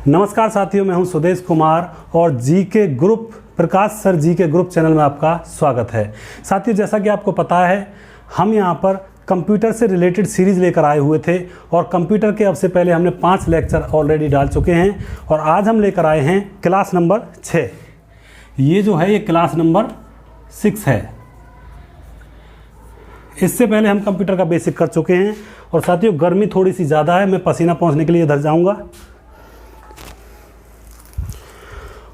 नमस्कार साथियों, मैं हूं सुदेश कुमार और जीके ग्रुप प्रकाश सर जीके ग्रुप चैनल में आपका स्वागत है। साथियों, जैसा कि आपको पता है, हम यहां पर कंप्यूटर से रिलेटेड सीरीज़ लेकर आए हुए थे और कंप्यूटर के अब से पहले हमने 5 लेक्चर ऑलरेडी डाल चुके हैं और आज हम लेकर आए हैं क्लास नंबर 6। ये जो है ये क्लास नंबर 6 है। इससे पहले हम कंप्यूटर का बेसिक कर चुके हैं और साथियों गर्मी थोड़ी सी ज़्यादा है, मैं पसीना पोंछने के लिए इधर जाऊंगा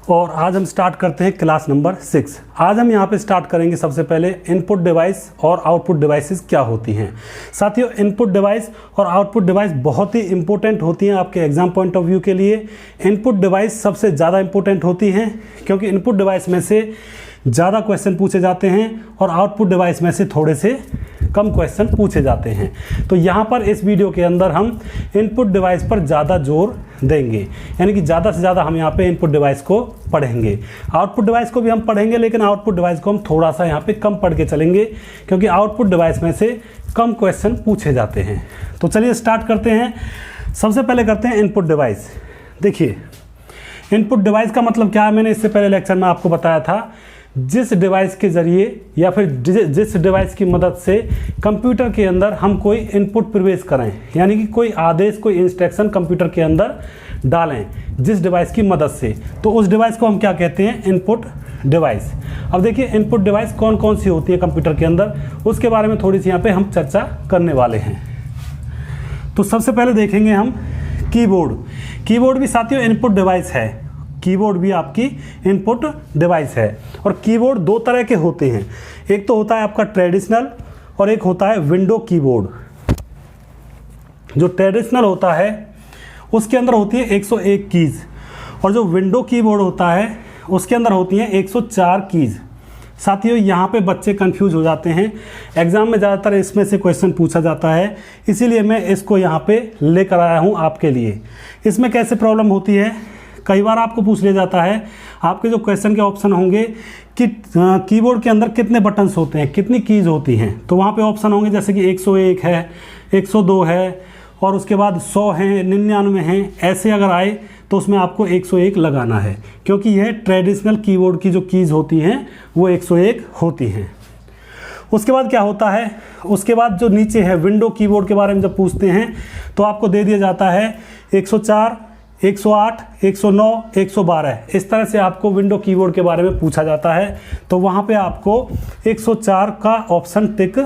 और आज हम स्टार्ट करते हैं क्लास नंबर 6। आज हम यहाँ पे स्टार्ट करेंगे सबसे पहले इनपुट डिवाइस और आउटपुट डिवाइसेस क्या होती हैं। साथियों, इनपुट डिवाइस और आउटपुट डिवाइस बहुत ही इंपॉर्टेंट होती हैं आपके एग्जाम पॉइंट ऑफ व्यू के लिए। इनपुट डिवाइस सबसे ज़्यादा इंपॉर्टेंट होती हैं क्योंकि इनपुट डिवाइस में से ज़्यादा क्वेश्चन पूछे जाते हैं और आउटपुट डिवाइस में से थोड़े से कम क्वेश्चन पूछे जाते हैं। तो यहाँ पर इस वीडियो के अंदर हम इनपुट डिवाइस पर ज़्यादा जोर देंगे, यानी कि ज़्यादा से ज़्यादा हम यहाँ पे इनपुट डिवाइस को पढ़ेंगे। आउटपुट डिवाइस को भी हम पढ़ेंगे, लेकिन आउटपुट डिवाइस को हम थोड़ा सा यहाँ पे कम पढ़ के चलेंगे क्योंकि आउटपुट डिवाइस में से कम क्वेश्चन पूछे जाते हैं। तो चलिए स्टार्ट करते हैं। सबसे पहले करते हैं इनपुट डिवाइस। देखिए, इनपुट डिवाइस का मतलब क्या है, मैंने इससे पहले लेक्चर में आपको बताया था। जिस डिवाइस के ज़रिए या फिर जिस डिवाइस की मदद से कंप्यूटर के अंदर हम कोई इनपुट प्रवेश करें, यानी कि कोई आदेश, कोई इंस्ट्रक्शन कंप्यूटर के अंदर डालें जिस डिवाइस की मदद से, तो उस डिवाइस को हम क्या कहते हैं, इनपुट डिवाइस। अब देखिए इनपुट डिवाइस कौन कौन सी होती है कंप्यूटर के अंदर, उसके बारे में थोड़ी सी यहाँ पे हम चर्चा करने वाले हैं। तो सबसे पहले देखेंगे हम कीबोर्ड। कीबोर्ड भी साथियों इनपुट डिवाइस है। कीबोर्ड भी आपकी इनपुट डिवाइस है और कीबोर्ड दो तरह के होते हैं। एक तो होता है आपका ट्रेडिशनल और एक होता है विंडो कीबोर्ड। जो ट्रेडिशनल होता है उसके अंदर होती है 101 कीज़ और जो विंडो कीबोर्ड होता है उसके अंदर होती हैं 104 कीज़। साथियों, यहाँ पे बच्चे कंफ्यूज हो जाते हैं। एग्ज़ाम में ज़्यादातर इसमें से क्वेश्चन पूछा जाता है, इसीलिए मैं इसको यहाँ पे लेकर आया हूँ आपके लिए। इसमें कैसे प्रॉब्लम होती है, कई बार आपको पूछ लिया जाता है, आपके जो क्वेश्चन के ऑप्शन होंगे कि कीबोर्ड के अंदर कितने बटन्स होते हैं, कितनी कीज़ होती हैं, तो वहाँ पे ऑप्शन होंगे जैसे कि 101 है, 102 है और उसके बाद 100 हैं, 99 हैं। ऐसे अगर आए तो उसमें आपको 101 लगाना है क्योंकि यह ट्रेडिशनल कीबोर्ड की जो कीज़ होती हैं वो 101 होती हैं। उसके बाद क्या होता है, उसके बाद जो नीचे है विंडो कीबोर्ड के बारे में जब पूछते हैं तो आपको दे दिया जाता है 104, 108, 109, 112। इस तरह से आपको विंडो कीबोर्ड के बारे में पूछा जाता है, तो वहाँ पे आपको 104 का ऑप्शन टिक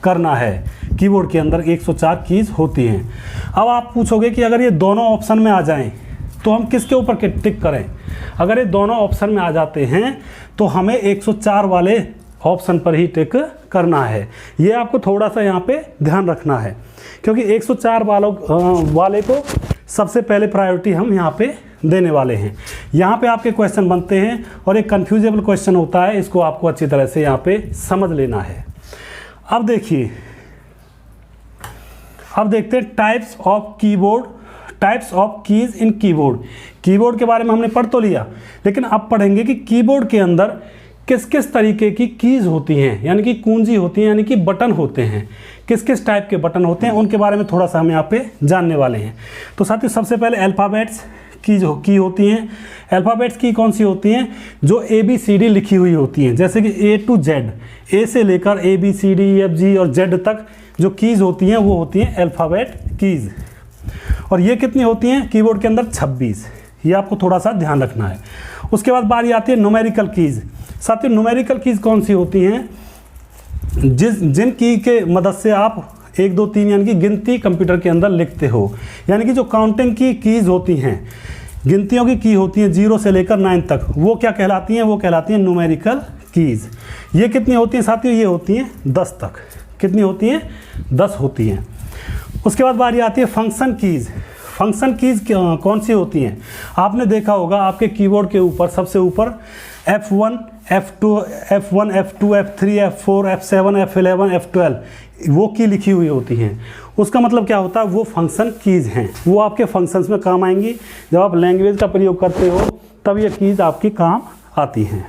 करना है। कीबोर्ड के अंदर 104 कीज़ होती हैं। अब आप पूछोगे कि अगर ये दोनों ऑप्शन में आ जाएं तो हम किसके ऊपर टिक करें। अगर ये दोनों ऑप्शन में आ जाते हैं तो हमें 104 वाले ऑप्शन पर ही टिक करना है। ये आपको थोड़ा सा यहाँ पे ध्यान रखना है क्योंकि 104 वाले को सबसे पहले प्रायोरिटी हम यहाँ पे देने वाले हैं। यहाँ पे आपके क्वेश्चन बनते हैं और एक कन्फ्यूजेबल क्वेश्चन होता है, इसको आपको अच्छी तरह से यहाँ पे समझ लेना है। अब देखिए, अब देखते हैं types of keyboard, types of keys in keyboard. Keyboard के बारे में हमने पढ़ तो लिया, लेकिन अब पढ़ेंगे कि कीबोर्ड के अंदर किस किस तरीके की कीज़ होती हैं, यानी कि कुंजी होती हैं, यानी कि बटन होते हैं। किस किस टाइप के बटन होते हैं उनके बारे में थोड़ा सा हम यहाँ पे जानने वाले हैं। तो साथियों, सबसे पहले अल्फ़ाबेट्स की होती हैं। अल्फ़ाबेट्स की कौन सी होती हैं, जो ABCD लिखी हुई होती हैं, जैसे कि A to Z, A से लेकर ABCD EFG और Z तक जो कीज़ होती हैं वो होती हैं अल्फ़ाबेट कीज़। और ये कितनी होती हैं कीबोर्ड के अंदर, 26। ये आपको थोड़ा सा ध्यान रखना है। उसके बाद बारी आती है न्यूमेरिकल कीज़। साथियों, न्यूमेरिकल कीज़ कौन सी होती हैं, जिन की के मदद से आप 1 2 3 यानी कि गिनती कंप्यूटर के अंदर लिखते हो, यानी कि जो काउंटिंग की कीज़ होती हैं, गिनतियों की की होती हैं 0 से लेकर 9 तक, वो क्या कहलाती हैं, वो कहलाती हैं न्यूमेरिकल कीज़। ये कितनी होती हैं साथियों, ये होती हैं 10 तक। कितनी होती हैं, 10 होती हैं। उसके बाद बारी आती है फंक्शन कीज़। फंक्शन कीज़ कौन सी होती हैं, आपने देखा होगा आपके कीबोर्ड के ऊपर सबसे ऊपर F1, F2, F2, F3, F4, F7, F11, F12 वो की लिखी हुई होती हैं। उसका मतलब क्या होता है, वो फंक्शन कीज़ हैं, वो आपके फंक्शंस में काम आएंगी। जब आप लैंग्वेज का प्रयोग करते हो तब ये कीज़ आपकी काम आती हैं।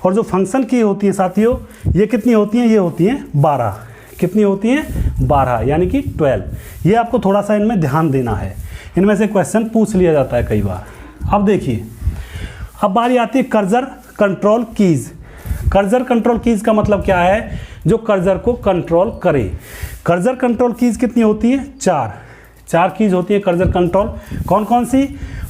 और जो फंक्शन की होती है साथियों, ये कितनी होती हैं, ये होती हैं 12। कितनी होती हैं, 12, यानी कि 12। ये आपको थोड़ा सा इनमें ध्यान देना है इनमें से क्वेश्चन पूछ लिया जाता है कई बार। अब देखिए, अब बारी आती है cursor control keys. Cursor control keys का मतलब क्या है? जो कर्सर को कंट्रोल करे। कर्सर कंट्रोल कीज़ कितनी होती है? चार कीज़ होती है कर्सर कंट्रोल। कौन कौन सी?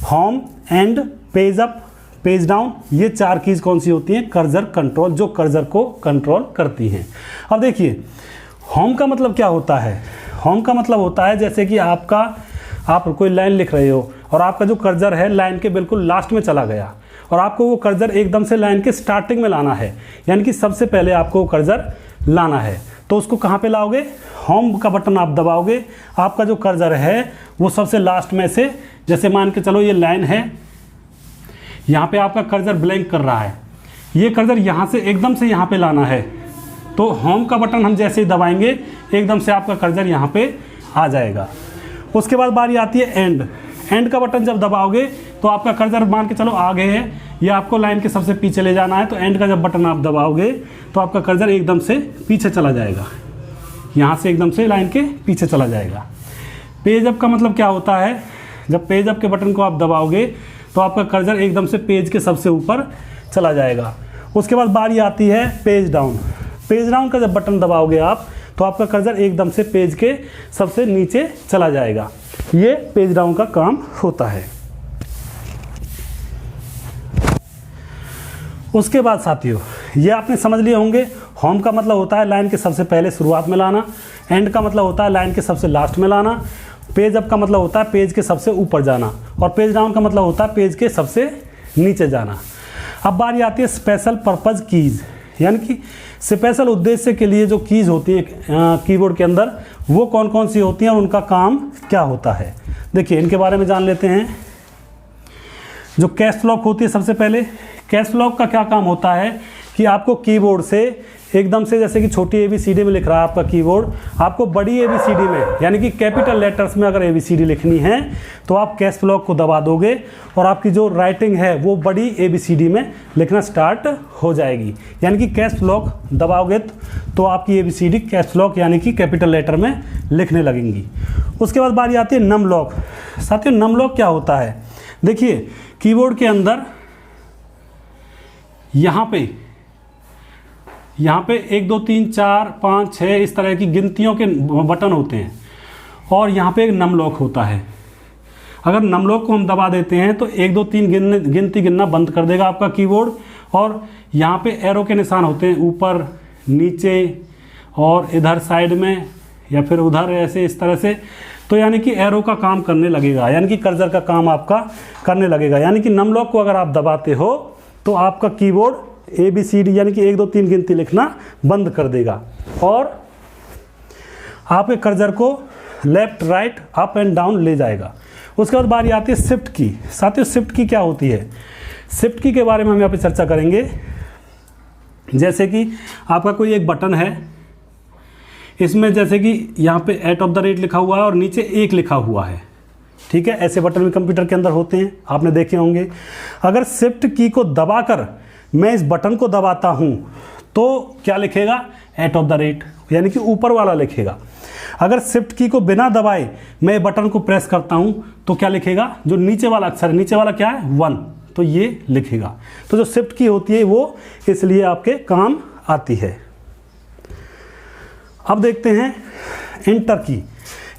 Home, end, page up, page down, ये 4 कीज़ कौन सी होती हैं? कर्सर कंट्रोल, जो कर्सर को कंट्रोल करती हैं। अब देखिए, होम का मतलब क्या होता है? होम का मतलब होता है जैसे कि आप कोई लाइन लिख रहे हो और आपका जो कर्सर है लाइन के बिल्कुल लास्ट में चला गया और आपको वो कर्सर एकदम से लाइन के स्टार्टिंग में लाना है, यानी कि सबसे पहले आपको वो कर्सर लाना है, तो उसको कहाँ पे लाओगे? होम का बटन आप दबाओगे, आपका जो कर्सर है वो सबसे लास्ट में से, जैसे मान के चलो ये लाइन है, यहाँ पे आपका कर्सर ब्लैंक कर रहा है, ये कर्सर यहाँ से एकदम से यहाँ पे लाना है, तो होम का बटन हम जैसे ही दबाएंगे एकदम से आपका कर्सर यहाँ पे आ जाएगा। उसके बाद बारी आती है एंड। एंड का बटन जब दबाओगे तो आपका कर्सर मान के चलो आगे है, ये आपको लाइन के सबसे पीछे ले जाना है, तो एंड का जब बटन आप दबाओगे तो आपका कर्सर एकदम से पीछे चला जाएगा, यहाँ से एकदम से लाइन के पीछे चला जाएगा। पेज अप का मतलब क्या होता है? जब पेज अप के बटन को आप दबाओगे तो आपका कर्सर एकदम से पेज के सबसे ऊपर चला जाएगा। उसके बाद बारी आती है पेज डाउन। पेज डाउन का जब बटन दबाओगे आप तो आपका कर्सर एकदम से पेज के सबसे नीचे चला जाएगा। ये पेज डाउन का काम होता है। उसके बाद साथियों, ये आपने समझ लिए होंगे, होम का मतलब होता है लाइन के सबसे पहले शुरुआत में लाना, एंड का मतलब होता है लाइन के सबसे लास्ट में लाना, पेज अप का मतलब होता है पेज के सबसे ऊपर जाना, और पेज डाउन का मतलब होता है पेज के सबसे नीचे जाना। अब बारी आती है स्पेशल पर्पज़ कीज़, यानी कि स्पेशल उद्देश्य के लिए जो कीज़ होती हैं कीबोर्ड के अंदर, वो कौन कौन सी होती हैं और उनका काम क्या होता है। देखिए, इनके बारे में जान लेते हैं। जो कैप्स लॉक होती है, सबसे पहले कैप्स लॉक का क्या काम होता है कि आपको कीबोर्ड से एकदम से, जैसे कि छोटी ABCD में लिख रहा है आपका कीबोर्ड, आपको बड़ी ABCD में यानी कि कैपिटल लेटर्स में अगर ABCD लिखनी है तो आप कैप्स लॉक को दबा दोगे और आपकी जो राइटिंग है वो बड़ी ABCD में लिखना स्टार्ट हो जाएगी। यानी कि कैप्स लॉक दबाओगे तो आपकी ABCD कैप्स लॉक यानी कि कैपिटल लेटर में लिखने लगेंगी। उसके बाद बारी आती है नम लॉक। साथियों, नम लॉक क्या होता है? देखिए, कीबोर्ड के अंदर यहाँ पे 1 2 3 4 5 6 इस तरह की गिनतियों के बटन होते हैं और यहाँ पे एक नम लॉक होता है। अगर नम लॉक को हम दबा देते हैं तो 1 2 3 गिनती गिनना बंद कर देगा आपका कीबोर्ड, और यहाँ पे एरो के निशान होते हैं ऊपर, नीचे और इधर साइड में या फिर उधर, ऐसे इस तरह से, तो यानी कि एरो का काम करने लगेगा, यानी कि कर्सर का काम आपका करने लगेगा। यानी कि नम लॉक को अगर आप दबाते हो तो आपका कीबोर्ड ABCD यानी कि 1 2 3 गिनती लिखना बंद कर देगा और आपके कर्सर को left, right, up and down ले जाएगा। उसके बाद बारी आती है शिफ्ट की। साथियों, शिफ्ट की क्या होती है? शिफ्ट की के बारे में हम यहाँ पे चर्चा करेंगे। जैसे कि आपका कोई एक बटन है, इसमें जैसे कि यहाँ पे @ लिखा हुआ है और नीचे 1 लिखा हुआ है, ठीक है। ऐसे बटन भी कंप्यूटर के अंदर होते हैं, आपने देखे होंगे। अगर शिफ्ट की को दबाकर मैं इस बटन को दबाता हूँ तो क्या लिखेगा? @ यानी कि ऊपर वाला लिखेगा। अगर शिफ्ट की को बिना दबाए मैं बटन को प्रेस करता हूँ तो क्या लिखेगा? जो नीचे वाला अक्षर, नीचे वाला क्या है? 1, तो ये लिखेगा। तो जो शिफ्ट की होती है वो इसलिए आपके काम आती है। अब देखते हैं इंटर की।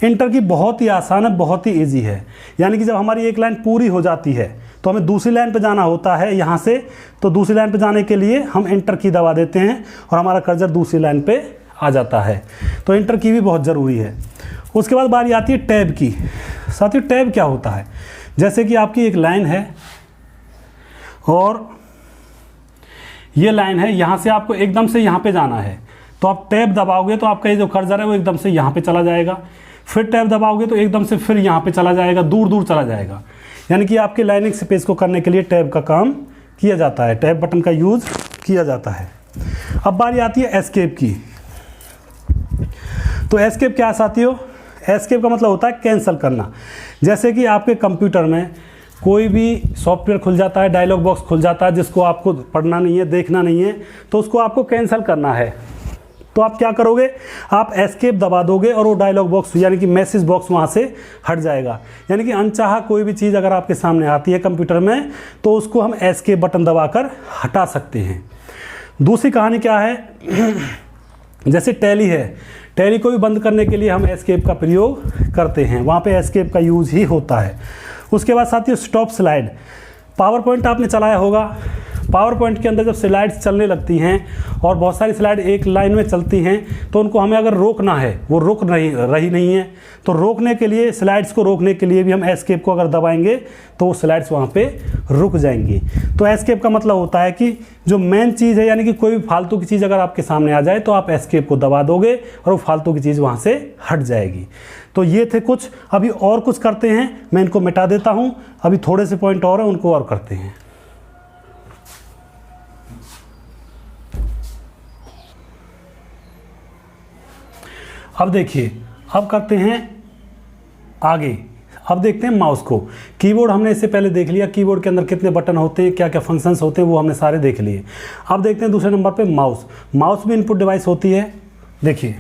इंटर की बहुत ही आसान है, बहुत ही ईजी है। यानी कि जब हमारी एक लाइन पूरी हो जाती है तो हमें दूसरी लाइन पे जाना होता है यहाँ से, तो दूसरी लाइन पे जाने के लिए हम इंटर की दबा देते हैं और हमारा कर्सर दूसरी लाइन पे आ जाता है। तो इंटर की भी बहुत ज़रूरी है। उसके बाद बारी आती है टैब की। साथियों, टैब क्या होता है? जैसे कि आपकी एक लाइन है और ये लाइन है, यहाँ से आपको एकदम से यहाँ पे जाना है, तो आप टैब दबाओगे तो आपका ये जो कर्सर है वो एकदम से यहाँ पे चला जाएगा। फिर टैब दबाओगे तो एकदम से फिर यहाँ पे चला जाएगा, दूर दूर चला जाएगा। यानी कि आपके लाइनिंग स्पेस को करने के लिए टैब का काम किया जाता है, टैब बटन का यूज़ किया जाता है। अब बारी आती है एस्केप की। तो एस्केप क्या है साथियों? एस्केप का मतलब होता है कैंसिल करना। जैसे कि आपके कंप्यूटर में कोई भी सॉफ्टवेयर खुल जाता है, डायलॉग बॉक्स खुल जाता है जिसको आपको पढ़ना नहीं है, देखना नहीं है, तो उसको आपको कैंसिल करना है। तो आप क्या करोगे, आप एस्केप दबा दोगे और वो डायलॉग बॉक्स यानी कि मैसेज बॉक्स वहाँ से हट जाएगा। यानी कि अनचाहा कोई भी चीज़ अगर आपके सामने आती है कंप्यूटर में तो उसको हम एस्केप बटन दबाकर हटा सकते हैं। दूसरी कहानी क्या है, जैसे टैली है, टैली को भी बंद करने के लिए हम एस्केप का प्रयोग करते हैं, वहाँ पे एस्केप का यूज़ ही होता है। उसके बाद साथियों स्टॉप स्लाइड, पावर पॉइंट आपने चलाया होगा, पावर पॉइंट के अंदर जब स्लाइड्स चलने लगती हैं और बहुत सारी स्लाइड एक लाइन में चलती हैं तो उनको हमें अगर रोकना है, वो रुक रही नहीं है, तो रोकने के लिए, स्लाइड्स को रोकने के लिए भी हम एस्केप को अगर दबाएंगे तो वो स्लाइड्स वहाँ पे रुक जाएंगी। तो एस्केप का मतलब होता है कि जो मेन चीज़ है यानी कि कोई भी फालतू की चीज़ अगर आपके सामने आ जाए तो आप एस्केप को दबा दोगे और वो फालतू की चीज़ वहाँ से हट जाएगी। तो ये थे कुछ, अभी और कुछ करते हैं, मैं इनको मिटा देता हूँ, अभी थोड़े से पॉइंट और हैं उनको और करते हैं। अब देखिए, अब करते हैं आगे, अब देखते हैं माउस को। कीबोर्ड हमने इससे पहले देख लिया, कीबोर्ड के अंदर कितने बटन होते हैं, क्या क्या फंक्शंस होते हैं, वो हमने सारे देख लिए। अब देखते हैं दूसरे नंबर पे माउस। माउस भी इनपुट डिवाइस होती है। देखिए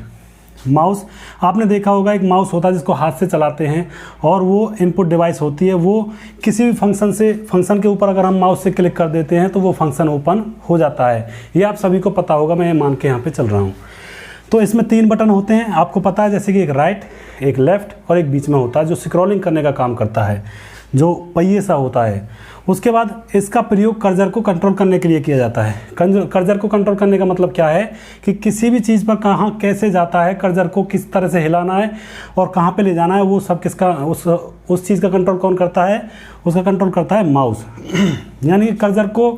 माउस, आपने देखा होगा एक माउस होता है जिसको हाथ से चलाते हैं और वो इनपुट डिवाइस होती है। वो किसी भी फंक्शन के ऊपर अगर हम माउस से क्लिक कर देते हैं तो वो फंक्शन ओपन हो जाता है। ये आप सभी को पता होगा, मैं ये मान के यहाँ पे चल रहा हूँ। तो इसमें 3 बटन होते हैं, आपको पता है, जैसे कि एक राइट, एक लेफ़्ट और एक बीच में होता है जो स्क्रॉलिंग करने का काम करता है, जो पहिए सा होता है। उसके बाद इसका प्रयोग कर्सर को कंट्रोल करने के लिए किया जाता है। कर्सर को कंट्रोल करने का मतलब क्या है कि किसी भी चीज़ पर कहाँ कैसे जाता है, कर्सर को किस तरह से हिलाना है और कहाँ पे ले जाना है, वो सब किसका, उस चीज़ का कंट्रोल कौन करता है, उसका कंट्रोल करता है माउस। यानी कि कर्सर को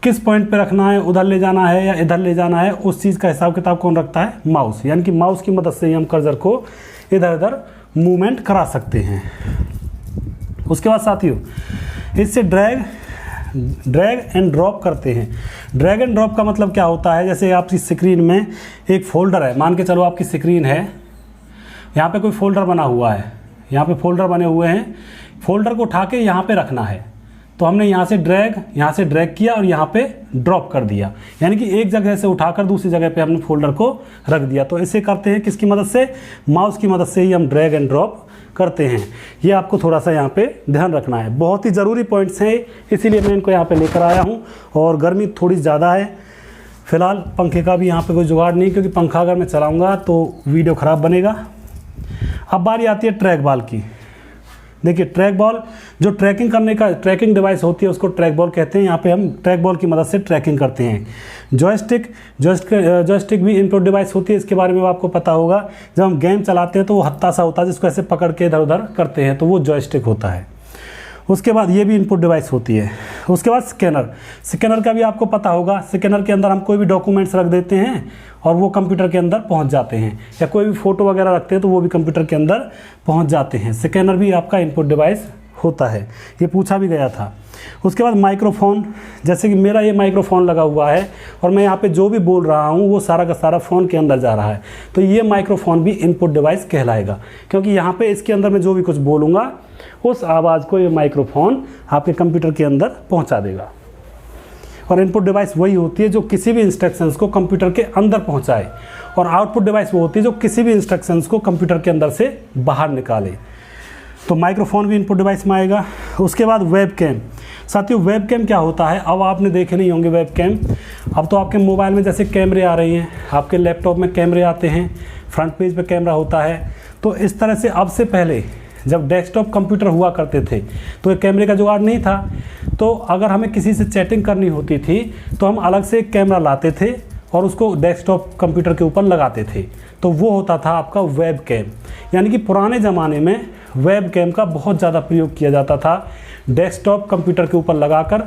किस पॉइंट पे रखना है, उधर ले जाना है या इधर ले जाना है, उस चीज़ का हिसाब किताब कौन रखता है, माउस। यानी कि माउस की मदद से ही हम कर्सर को इधर उधर मूवमेंट करा सकते हैं। उसके बाद साथियों इससे ड्रैग एंड ड्रॉप करते हैं। ड्रैग एंड ड्रॉप का मतलब क्या होता है, जैसे आपकी स्क्रीन में एक फोल्डर है, मान के चलो आपकी स्क्रीन है, यहाँ पे कोई फोल्डर बना हुआ है, यहाँ पे फोल्डर बने हुए हैं, फोल्डर को उठा के यहाँ पे रखना है, तो हमने यहाँ से ड्रैग किया और यहाँ पे ड्रॉप कर दिया, यानी कि एक जगह से उठाकर दूसरी जगह पे हमने फोल्डर को रख दिया। तो इसे करते हैं किसकी मदद से, माउस की मदद से ही हम ड्रैग एंड ड्रॉप करते हैं। ये आपको थोड़ा सा यहाँ पे ध्यान रखना है, बहुत ही ज़रूरी पॉइंट्स हैं, इसीलिए मैं इनको यहाँ पे लेकर आया हूँ। और गर्मी थोड़ी ज़्यादा है, फिलहाल पंखे का भी यहाँ पे कोई जुगाड़ नहीं, क्योंकि पंखा अगर मैं चलाऊँगा तो वीडियो ख़राब बनेगा। अब बारी आती है ट्रैक बॉल की। देखिए ट्रैक बॉल जो ट्रैकिंग करने का ट्रैकिंग डिवाइस होती है उसको ट्रैक बॉल कहते हैं। यहाँ पे हम ट्रैक बॉल की मदद से ट्रैकिंग करते हैं। जॉयस्टिक भी इनपुट डिवाइस होती है, इसके बारे में आपको पता होगा। जब हम गेम चलाते हैं तो वो हत्था सा होता है जिसको ऐसे पकड़ के इधर उधर करते हैं, तो वो जॉयस्टिक होता है। उसके बाद ये भी इनपुट डिवाइस होती है। उसके बाद स्कैनर का भी आपको पता होगा। स्कैनर के अंदर हम कोई भी डॉक्यूमेंट्स रख देते हैं और वो कंप्यूटर के अंदर पहुंच जाते हैं, या कोई भी फ़ोटो वगैरह रखते हैं तो वो भी कंप्यूटर के अंदर पहुंच जाते हैं। स्कैनर भी आपका इनपुट डिवाइस होता है, ये पूछा भी गया था। उसके बाद माइक्रोफोन, जैसे कि मेरा ये माइक्रोफोन लगा हुआ है और मैं यहाँ पे जो भी बोल रहा हूँ वो सारा का सारा फ़ोन के अंदर जा रहा है, तो ये माइक्रोफोन भी इनपुट डिवाइस कहलाएगा, क्योंकि यहाँ पे इसके अंदर मैं जो भी कुछ बोलूँगा उस आवाज़ को ये माइक्रोफोन आपके कंप्यूटर के अंदर पहुँचा देगा। और इनपुट डिवाइस वही होती है जो किसी भी इंस्ट्रक्शंस को कंप्यूटर के अंदर पहुँचाए, और आउटपुट डिवाइस वो होती है जो किसी भी इंस्ट्रक्शंस को कंप्यूटर के अंदर से बाहर निकाले। तो माइक्रोफोन भी इनपुट डिवाइस में आएगा। उसके बाद वेबकैम। साथियों वेबकैम क्या होता है, अब आपने देखे नहीं होंगे वेबकैम। अब तो आपके मोबाइल में जैसे कैमरे आ रही हैं, आपके लैपटॉप में कैमरे आते हैं, फ्रंट पेज पे कैमरा होता है। तो इस तरह से अब से पहले जब डेस्कटॉप कंप्यूटर हुआ करते थे तो एक कैमरे का जुगाड़ नहीं था, तो अगर हमें किसी से चैटिंग करनी होती थी तो हम अलग से एक कैमरा लाते थे और उसको डेस्कटॉप कंप्यूटर के ऊपर लगाते थे, तो वो होता था आपका वेबकैम। यानी कि पुराने ज़माने में वेबकैम का बहुत ज़्यादा प्रयोग किया जाता था डेस्कटॉप कंप्यूटर के ऊपर लगाकर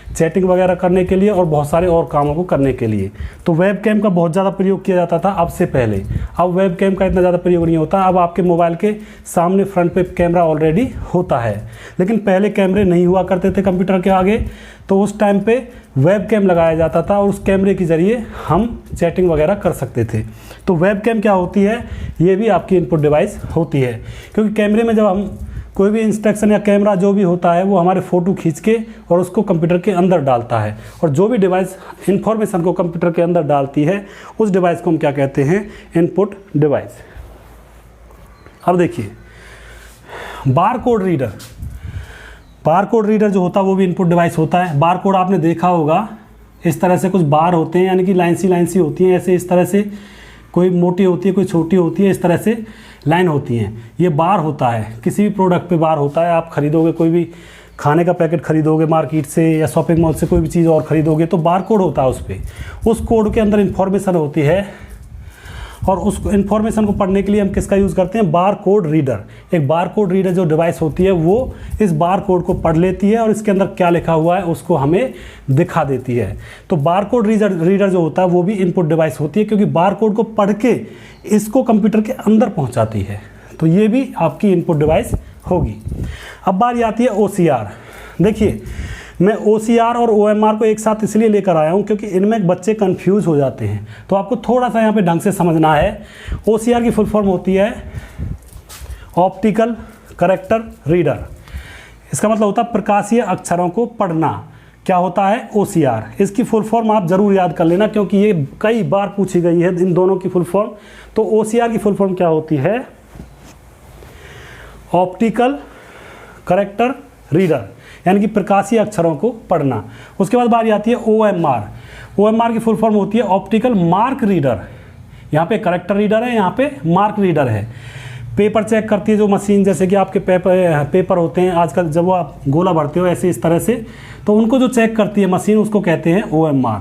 चैटिंग वगैरह करने के लिए और बहुत सारे और कामों को करने के लिए। तो वेबकैम का बहुत ज़्यादा प्रयोग किया जाता था अब से पहले। अब वेबकैम का इतना ज़्यादा प्रयोग नहीं होता, अब आपके मोबाइल के सामने फ्रंट पे कैमरा ऑलरेडी होता है, लेकिन पहले कैमरे नहीं हुआ करते थे कंप्यूटर के आगे, तो उस टाइम पे वेबकैम लगाया जाता था और उस कैमरे के ज़रिए हम चैटिंग वगैरह कर सकते थे। तो वेबकैम क्या होती है, ये भी आपकी इनपुट डिवाइस होती है, क्योंकि कैमरे में जब हम कोई भी इंस्ट्रक्शन या कैमरा जो भी होता है वो हमारे फ़ोटो खींच के और उसको कंप्यूटर के अंदर डालता है, और जो भी डिवाइस इंफॉर्मेशन को कंप्यूटर के अंदर डालती है उस डिवाइस को हम क्या कहते हैं, इनपुट डिवाइस। अब देखिए bar code reader, bar code reader जो होता है वो भी इनपुट डिवाइस होता है। बार कोड आपने देखा होगा, इस तरह से कुछ बार होते हैं, यानी कि लाइन सी होती हैं, ऐसे इस तरह से, कोई मोटी होती है कोई छोटी होती है, इस तरह से लाइन होती हैं, ये बार होता है। किसी भी प्रोडक्ट पे बार होता है, आप खरीदोगे कोई भी खाने का पैकेट खरीदोगे मार्केट से या शॉपिंग मॉल से कोई भी चीज़ और खरीदोगे तो बार कोड होता है उस पर। उस कोड के अंदर इंफॉर्मेशन होती है, और उस इंफॉर्मेशन को पढ़ने के लिए हम किसका यूज़ करते हैं, बार कोड रीडर। एक बार कोड रीडर जो डिवाइस होती है वो इस बार कोड को पढ़ लेती है और इसके अंदर क्या लिखा हुआ है उसको हमें दिखा देती है। तो बार कोड रीडर जो होता है वो भी इनपुट डिवाइस होती है, क्योंकि बार कोड को पढ़ के इसको कंप्यूटर के अंदर पहुंचाती है, तो ये भी आपकी इनपुट डिवाइस होगी। अब बारी आती है OCR। देखिए मैं OCR और OMR को एक साथ इसलिए लेकर आया हूँ क्योंकि इनमें बच्चे कंफ्यूज हो जाते हैं, तो आपको थोड़ा सा यहाँ पे ढंग से समझना है। OCR की फुल फॉर्म होती है ऑप्टिकल कैरेक्टर रीडर। इसका मतलब होता है प्रकाशीय अक्षरों को पढ़ना। क्या होता है OCR, इसकी फुल फॉर्म आप ज़रूर याद कर लेना क्योंकि ये कई बार पूछी गई है इन दोनों की फुल फॉर्म। तो OCR की फुल फॉर्म क्या होती है, ऑप्टिकल कैरेक्टर रीडर, यानी कि प्रकाशीय अक्षरों को पढ़ना। उसके बाद बारी आती है OMR। OMR की फुल फॉर्म होती है ऑप्टिकल मार्क रीडर। यहाँ पे कैरेक्टर रीडर है, यहाँ पे मार्क रीडर है। पेपर चेक करती है जो मशीन, जैसे कि आपके पेपर होते हैं आजकल, जब वो आप गोला भरते हो ऐसे इस तरह से, तो उनको जो चेक करती है मशीन उसको कहते हैं OMR।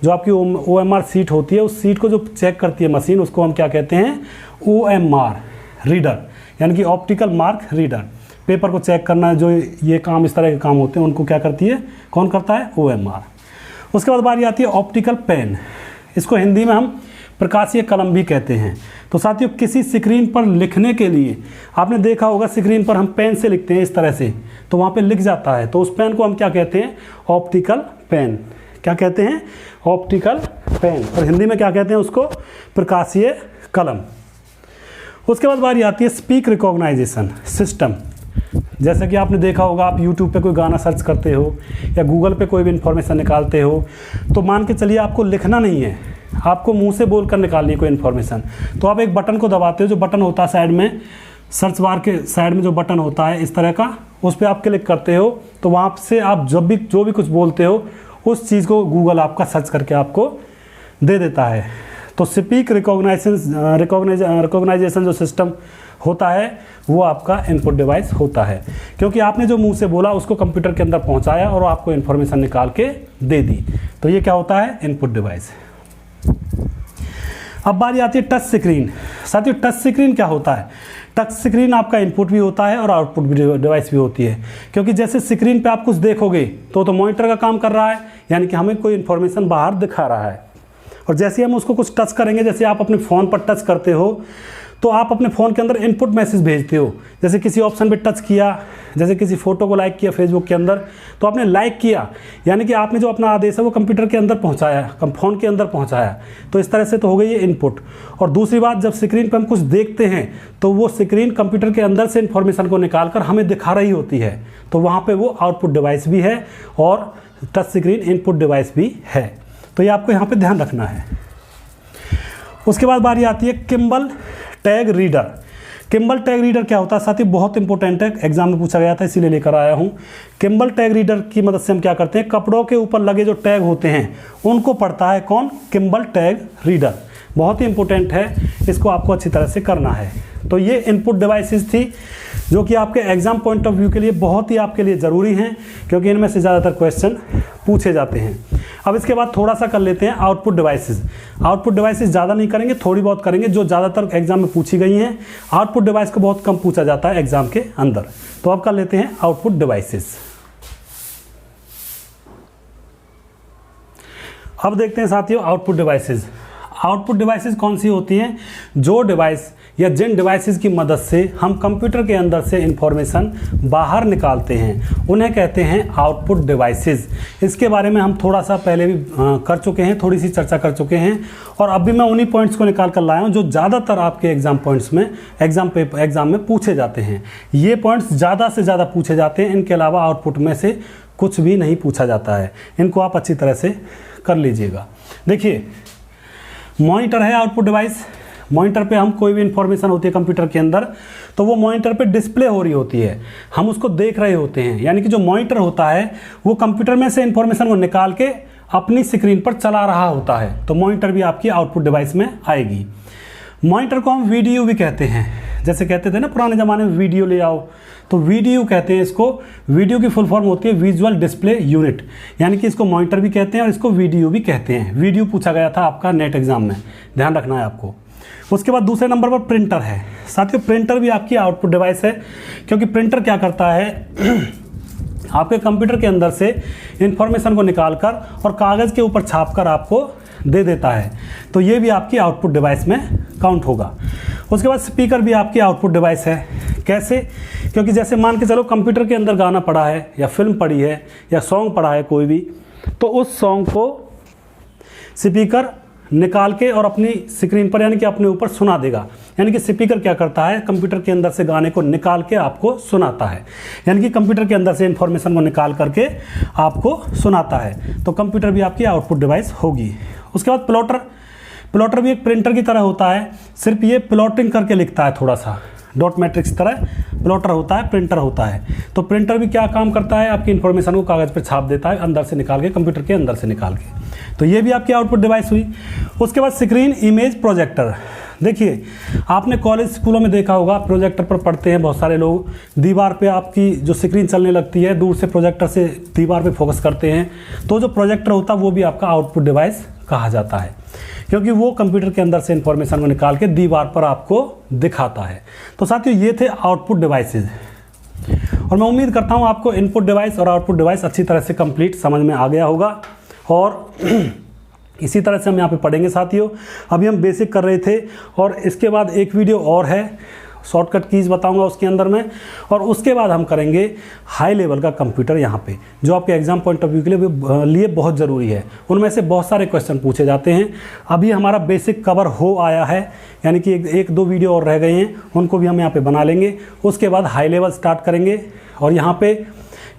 जो आपकी OMR सीट होती है उस सीट को जो चेक करती है मशीन उसको हम क्या कहते हैं, OMR रीडर, यानी कि ऑप्टिकल मार्क रीडर। पेपर को चेक करना, जो ये काम इस तरह के काम होते हैं उनको क्या करती है, कौन करता है, OMR। उसके बाद बारी आती है ऑप्टिकल पेन। इसको हिंदी में हम प्रकाशीय कलम भी कहते हैं। तो साथियों किसी स्क्रीन पर लिखने के लिए आपने देखा होगा स्क्रीन पर हम पेन से लिखते हैं इस तरह से, तो वहाँ पे लिख जाता है, तो उस पेन को हम क्या कहते हैं, ऑप्टिकल पेन। क्या कहते हैं, ऑप्टिकल पेन, और हिंदी में क्या कहते हैं उसको, प्रकाशीय कलम। उसके बाद बारी आती है स्पीक रिकॉग्नाइजेशन सिस्टम। जैसे कि आपने देखा होगा, आप YouTube पे कोई गाना सर्च करते हो या गूगल पे कोई भी इन्फॉर्मेशन निकालते हो, तो मान के चलिए आपको लिखना नहीं है, आपको मुंह से बोलकर निकालनी है कोई इन्फॉर्मेशन, तो आप एक बटन को दबाते हो, जो बटन होता है साइड में, सर्च बार के साइड में जो बटन होता है इस तरह का, उस पर आप क्लिक करते हो, तो वहाँ से आप जब भी जो भी कुछ बोलते हो उस चीज़ को गूगल आपका सर्च करके आपको दे देता है। तो स्पीक रिकॉग्नाइजेशन जो सिस्टम होता है वो आपका इनपुट डिवाइस होता है, क्योंकि आपने जो मुंह से बोला उसको कंप्यूटर के अंदर पहुंचाया और आपको इन्फॉर्मेशन निकाल के दे दी, तो ये क्या होता है, इनपुट डिवाइस। अब बारी आती है टच स्क्रीन। साथियों टच स्क्रीन क्या होता है, टच स्क्रीन आपका इनपुट भी होता है और आउटपुट डिवाइस भी होती है, क्योंकि जैसे स्क्रीन पे आप कुछ देखोगे तो मॉनिटर का काम कर रहा है, यानी कि हमें कोई इन्फॉर्मेशन बाहर दिखा रहा है, और जैसे हम उसको कुछ टच करेंगे, जैसे आप अपने फ़ोन पर टच करते हो तो आप अपने फ़ोन के अंदर इनपुट मैसेज भेजते हो। जैसे किसी ऑप्शन पे टच किया, जैसे किसी फ़ोटो को लाइक किया फेसबुक के अंदर, तो आपने लाइक किया, यानी कि आपने जो अपना आदेश है वो कंप्यूटर के अंदर पहुंचाया, फ़ोन के अंदर पहुंचाया, तो इस तरह से तो हो गई ये इनपुट। और दूसरी बात, जब स्क्रीन पर हम कुछ देखते हैं तो वो स्क्रीन कंप्यूटर के अंदर से इन्फॉर्मेशन को निकाल कर हमें दिखा रही होती है, तो वहाँ पर वो आउटपुट डिवाइस भी है और टच स्क्रीन इनपुट डिवाइस भी है। तो ये आपको यहाँ पर ध्यान रखना है। उसके बाद बारी आती है Kimball tag reader. Kimball tag reader क्या होता है साथी, बहुत इंपॉर्टेंट है, एग्जाम में पूछा गया था इसीलिए लेकर आया हूँ। किम्बल टैग रीडर की मदद से हम क्या करते हैं, कपड़ों के ऊपर लगे जो टैग होते हैं उनको पढ़ता है कौन, किम्बल टैग रीडर। बहुत ही इंपॉर्टेंट है, इसको आपको अच्छी तरह से करना है। तो ये इनपुट डिवाइसेस थी जो कि आपके एग्जाम पॉइंट ऑफ व्यू के लिए बहुत ही आपके लिए ज़रूरी हैं, क्योंकि इनमें से ज़्यादातर क्वेश्चन पूछे जाते हैं। अब इसके बाद थोड़ा सा कर लेते हैं आउटपुट डिवाइसेस। आउटपुट डिवाइसेस ज़्यादा नहीं करेंगे, थोड़ी बहुत करेंगे, जो ज़्यादातर एग्जाम में पूछी गई हैं। आउटपुट डिवाइस को बहुत कम पूछा जाता है एग्जाम के अंदर। तो अब कर लेते हैं आउटपुट डिवाइसेस। अब देखते हैं साथियों आउटपुट डिवाइसेस। आउटपुट डिवाइसेस कौन सी होती हैं, जो डिवाइस या जिन डिवाइसेस की मदद से हम कंप्यूटर के अंदर से इंफॉर्मेशन बाहर निकालते हैं उन्हें कहते हैं आउटपुट डिवाइसेस। इसके बारे में हम थोड़ा सा पहले भी कर चुके हैं, थोड़ी सी चर्चा कर चुके हैं, और अभी मैं उन्हीं पॉइंट्स को निकाल कर लाया हूँ जो ज़्यादातर आपके एग्जाम पॉइंट्स में एग्जाम में पूछे जाते हैं। ये पॉइंट्स ज़्यादा से ज़्यादा पूछे जाते हैं, इनके अलावा आउटपुट में से कुछ भी नहीं पूछा जाता है। इनको आप अच्छी तरह से कर लीजिएगा। देखिए, मॉनिटर है आउटपुट डिवाइस। मॉनिटर पे हम कोई भी इंफॉर्मेशन होती है कंप्यूटर के अंदर तो वो मॉनिटर पे डिस्प्ले हो रही होती है, हम उसको देख रहे होते हैं। यानी कि जो मॉनिटर होता है वो कंप्यूटर में से इंफॉर्मेशन को निकाल के अपनी स्क्रीन पर चला रहा होता है, तो मॉनिटर भी आपकी आउटपुट डिवाइस में आएगी। मॉनिटर को हम वीडीयू भी कहते हैं, जैसे कहते थे ना पुराने ज़माने में वीडियो ले आओ, तो वीडीयू कहते हैं इसको। वीडियो की फुल फॉर्म होती है विजुअल डिस्प्ले यूनिट, यानी कि इसको मॉनिटर भी कहते हैं और इसको वीडीयू भी कहते हैं। वीडियो पूछा गया था आपका नेट एग्जाम में, ध्यान रखना है आपको। उसके बाद दूसरे नंबर पर प्रिंटर है। साथियों, प्रिंटर भी आपकी आउटपुट डिवाइस है, क्योंकि प्रिंटर क्या करता है आपके कंप्यूटर के अंदर से इंफॉर्मेशन को निकालकर और कागज़ के ऊपर छापकर आपको दे देता है, तो ये भी आपकी आउटपुट डिवाइस में काउंट होगा। उसके बाद स्पीकर भी आपकी आउटपुट डिवाइस है। कैसे? क्योंकि जैसे मान के चलो कंप्यूटर के अंदर गाना पड़ा है या फिल्म पड़ी है या सॉन्ग पड़ा है कोई भी, तो उस सॉन्ग को स्पीकर निकाल के और अपनी स्क्रीन पर यानी कि अपने ऊपर सुना देगा। यानी कि स्पीकर क्या करता है, कंप्यूटर के अंदर से गाने को निकाल के आपको सुनाता है, यानी कि कंप्यूटर के अंदर से इंफॉर्मेशन को निकाल करके आपको सुनाता है, तो कंप्यूटर भी आपकी आउटपुट डिवाइस होगी। उसके बाद प्लॉटर भी एक प्रिंटर की तरह होता है, सिर्फ ये प्लॉटिंग करके लिखता है, थोड़ा सा डॉट मैट्रिक्स की तरह प्लॉटर होता है, प्रिंटर होता है। तो प्रिंटर भी क्या काम करता है, आपकी इंफॉर्मेशन को कागज़ पर छाप देता है, अंदर से निकाल के, कंप्यूटर के अंदर से निकाल के, तो ये भी आपकी आउटपुट डिवाइस हुई। उसके बाद स्क्रीन इमेज प्रोजेक्टर। देखिए, आपने कॉलेज स्कूलों में देखा होगा, प्रोजेक्टर पर पढ़ते हैं बहुत सारे लोग, दीवार पे आपकी जो स्क्रीन चलने लगती है, दूर से प्रोजेक्टर से दीवार पे फोकस करते हैं, तो जो प्रोजेक्टर होता है वो भी आपका आउटपुट डिवाइस कहा जाता है, क्योंकि वो कंप्यूटर के अंदर से इंफॉर्मेशन को निकाल के दीवार पर आपको दिखाता है। तो साथियों, ये थे आउटपुट डिवाइसेज, और मैं उम्मीद करता हूँ आपको इनपुट डिवाइस और आउटपुट डिवाइस अच्छी तरह से कंप्लीट समझ में आ गया होगा। और इसी तरह से हम यहाँ पे पढ़ेंगे साथियों। अभी हम बेसिक कर रहे थे, और इसके बाद एक वीडियो और है, शॉर्टकट कीज बताऊंगा उसके अंदर में, और उसके बाद हम करेंगे हाई लेवल का कंप्यूटर यहाँ पे, जो आपके एग्जाम पॉइंट ऑफ व्यू के लिए बहुत ज़रूरी है। उनमें से बहुत सारे क्वेश्चन पूछे जाते हैं। अभी हमारा बेसिक कवर हो आया है, यानी कि एक दो वीडियो और रह गए हैं, उनको भी हम यहाँ पे बना लेंगे। उसके बाद हाई लेवल स्टार्ट करेंगे, और यहाँ पे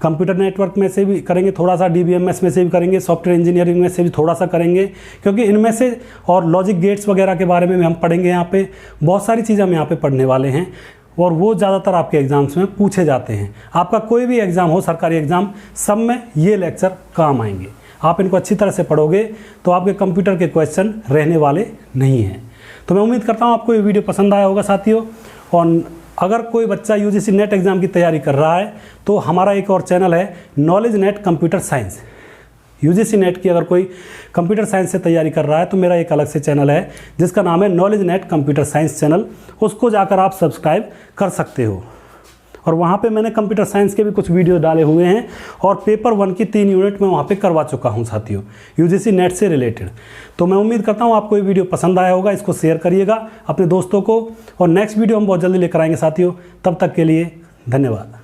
कंप्यूटर नेटवर्क में से भी करेंगे थोड़ा सा, DBMS में से भी करेंगे, सॉफ्टवेयर इंजीनियरिंग में से भी थोड़ा सा करेंगे, क्योंकि इनमें से और लॉजिक गेट्स वगैरह के बारे में भी हम पढ़ेंगे। यहाँ पे बहुत सारी चीज़ें हम यहाँ पे पढ़ने वाले हैं, और वो ज़्यादातर आपके एग्जाम्स में पूछे जाते हैं। आपका कोई भी एग्ज़ाम हो, सरकारी एग्ज़ाम, सब में ये लेक्चर काम आएंगे। आप इनको अच्छी तरह से पढ़ोगे तो आपके कंप्यूटर के क्वेश्चन रहने वाले नहीं हैं। तो मैं उम्मीद करता हूँ आपको ये वीडियो पसंद आया होगा साथियों। और अगर कोई बच्चा UGC नेट एग्ज़ाम की तैयारी कर रहा है तो हमारा एक और चैनल है knowledge net computer science. UGC net की अगर कोई कंप्यूटर साइंस से तैयारी कर रहा है तो मेरा एक अलग से चैनल है जिसका नाम है knowledge net computer science channel, उसको जाकर आप सब्सक्राइब कर सकते हो। और वहाँ पे मैंने कंप्यूटर साइंस के भी कुछ वीडियो डाले हुए हैं, और पेपर 1 की 3 यूनिट में वहाँ पे करवा चुका हूँ साथियों, UGC नेट से रिलेटेड। तो मैं उम्मीद करता हूँ आपको ये वीडियो पसंद आया होगा, इसको शेयर करिएगा अपने दोस्तों को, और नेक्स्ट वीडियो हम बहुत जल्दी लेकर आएंगे साथियों। तब तक के लिए धन्यवाद।